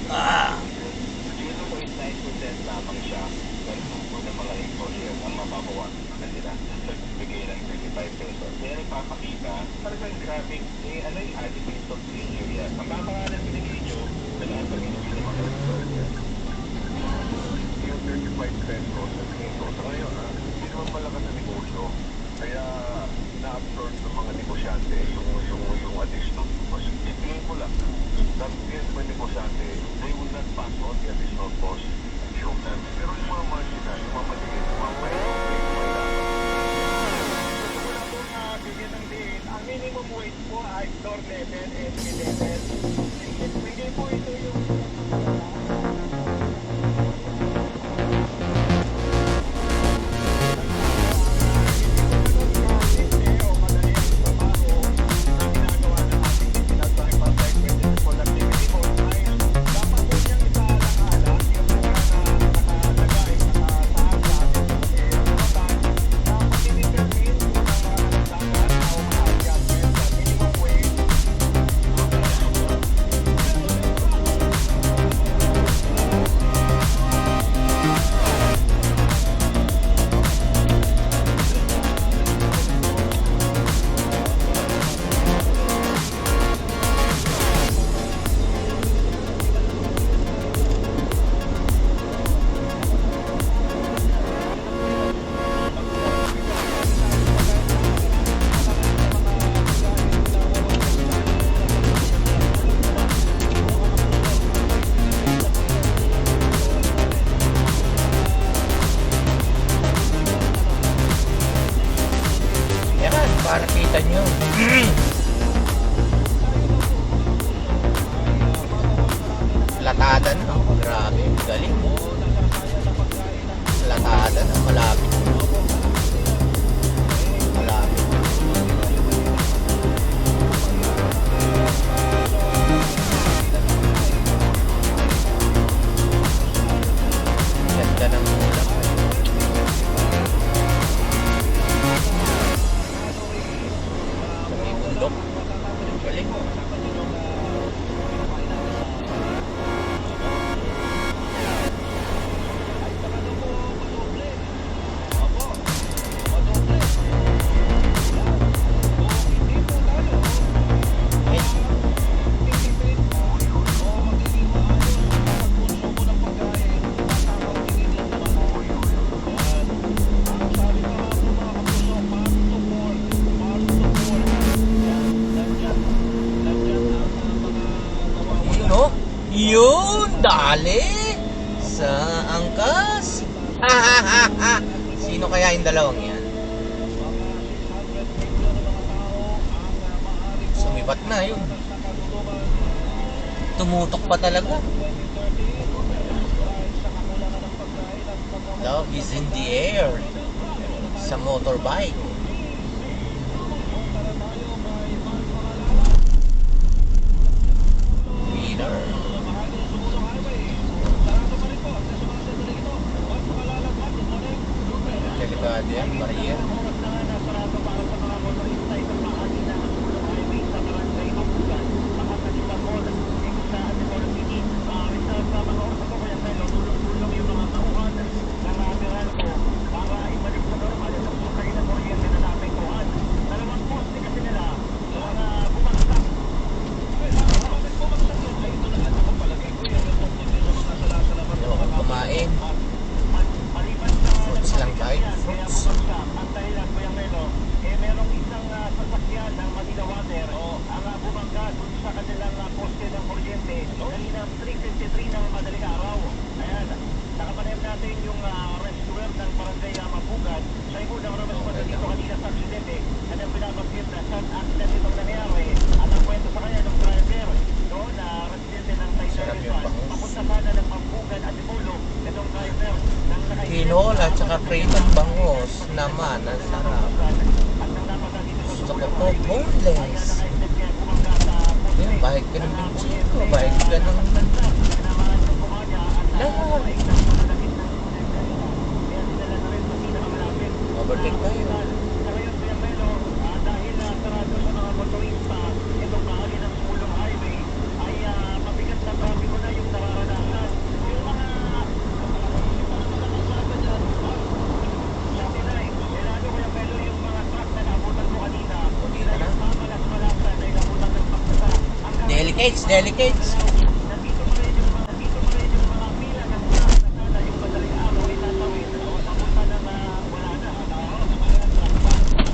Ah! Para kita nyo. Latada na. Grabe. Galing. Latada na. Malapit. Malapit. Ganda ng ulam. Galing. Yun, dali sa angkas. Sino kaya yung dalawang yan? Sumibat na yun. Tumutok pa talaga. Love is in the air. Sa motorbike. Winner. Delikado yan, barrier. Kumain. Fruits lang tayo. Fruits. Merong isang sasakyan ng Manila Water ang bumangga dun sa kanilang poste ng kuryente kanina 3:53 ng madaling araw. Ayan, nakapanayam natin yung rescuer ng barangay Mabugan. Siya yung unang remasyon dito kanina sa aksidente. At ang pinabanggit na saan accident itong nangyari at ang kwento sa kanya ng driver doon na residente ng Taytay. Papunta sana ng Mabugan at Ipolo itong driver ng Quinola at saka Creighton bangos naman. Ang sarap. Gusto ko po boneless. Yun, bahig ka ng binchito. Bahig ka ng lahat. Overtake tayo. Dahil sarado sa mga motorista Delicates, delicates. Nandito pa rin yung mga pila ng nakasada yung madaling araw ay tatawid. Papunta ng wala na.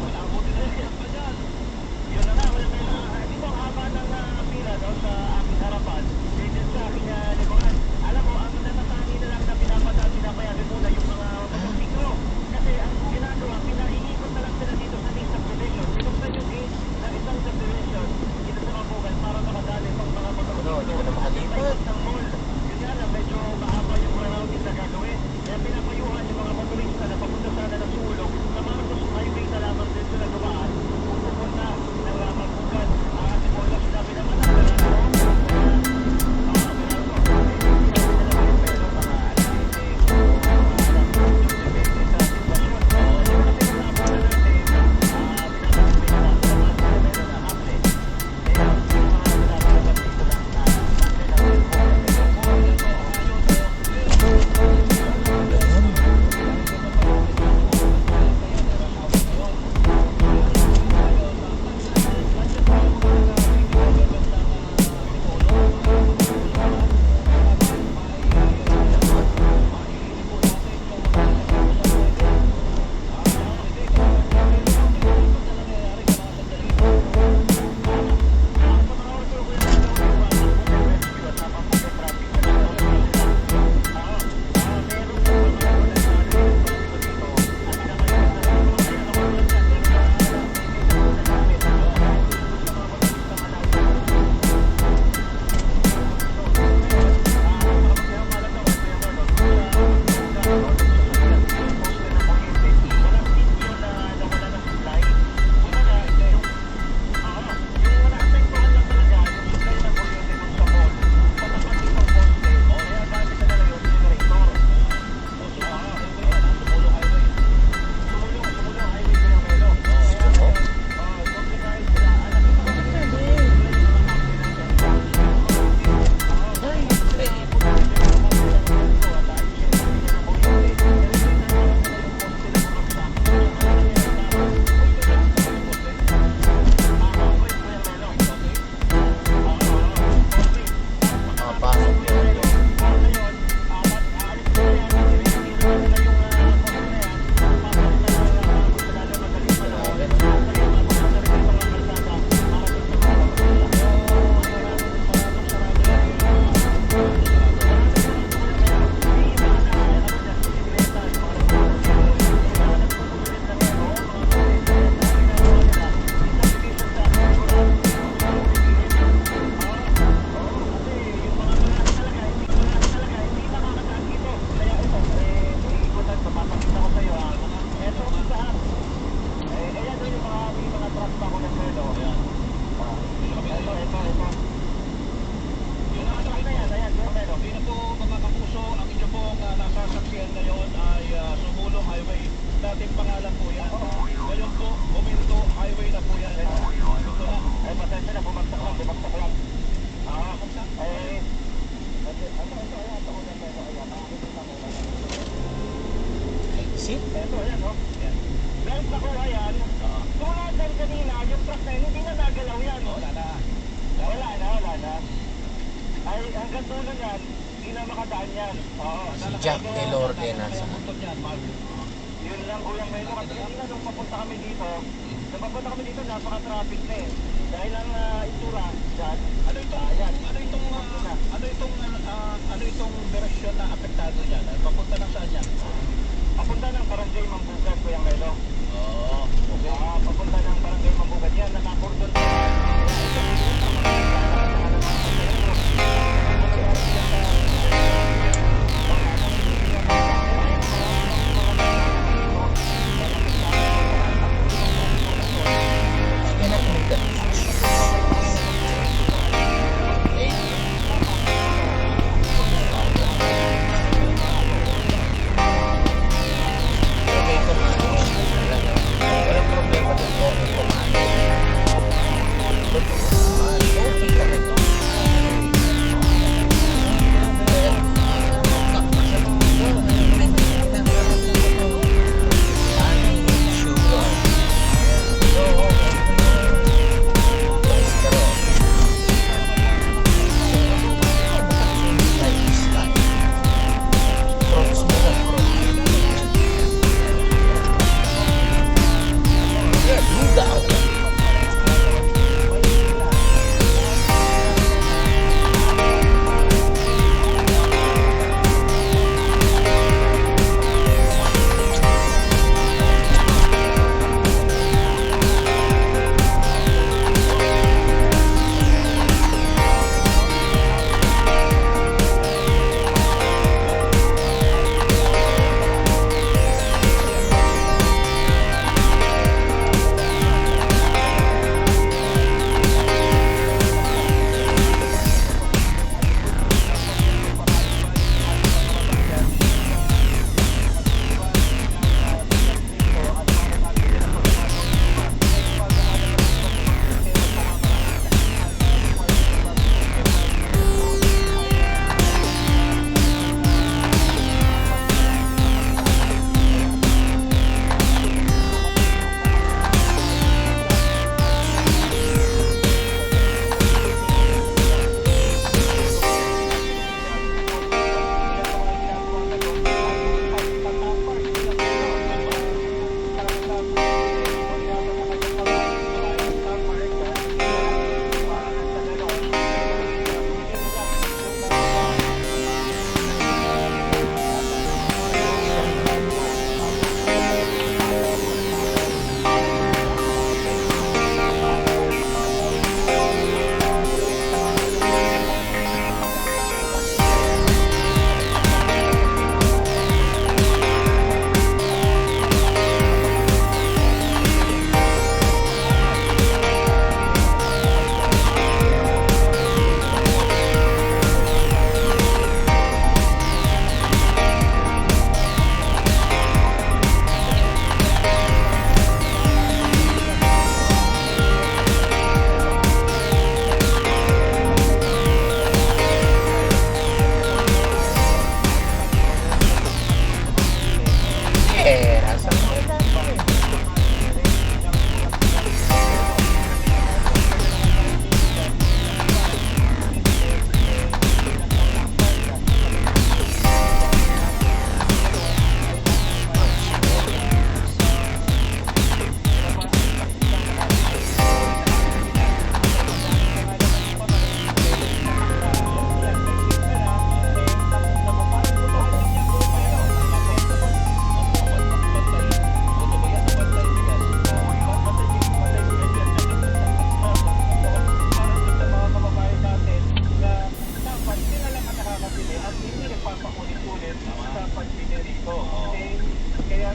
Wala buti na rin pa dyan. Yun na nga, wala may dito ang haba ng pila daw sa aking harapan. Dito sa aking likuran. Alam mo, ang natatangi na lang na pinapayagan muna yung mga motosiklo. Kasi ang ginagawa, pinaiikot na lang sila dito sa isang subdivision. Sinuksan yung gate ng isang subdivision dito sa Mabugan para makadali pang mga motosiklo. Hindi ko na makalipat. Ng mall. Yun nga lang, medyo mahaba yung routing na gagawin. Kaya pinapayuhan yung mga motorista na papunta sana ng sulong. Sa Marcos Highway na lamang din sila dumaan. Pupunta ng Mabugan. At wala sinabi naman See? Eto, ayan, oh. Dahil nakuha yan, tulad ng kanina, yung truck na yun, hindi na nagalaw yan. Wala na. Ay, hanggang dulo yan, hindi na makadaan yan. Oo. Si Jack Delorde nasa. Yun lang, Kuya Melo, kasi kanina nung papunta kami dito, napaka-traffic na eh. Dahil ang itsura dyan, Ano itong direksyon na apektado niyan? Papunta na saan yan? papunta ng Barangay Mambugan, Kuya Melo. Oo. Papunta ng Barangay Mambugan yan, nakakordon. I cannot make that. at hindi nagpapakulit-ulit sa pagpili rito. Eh, kaya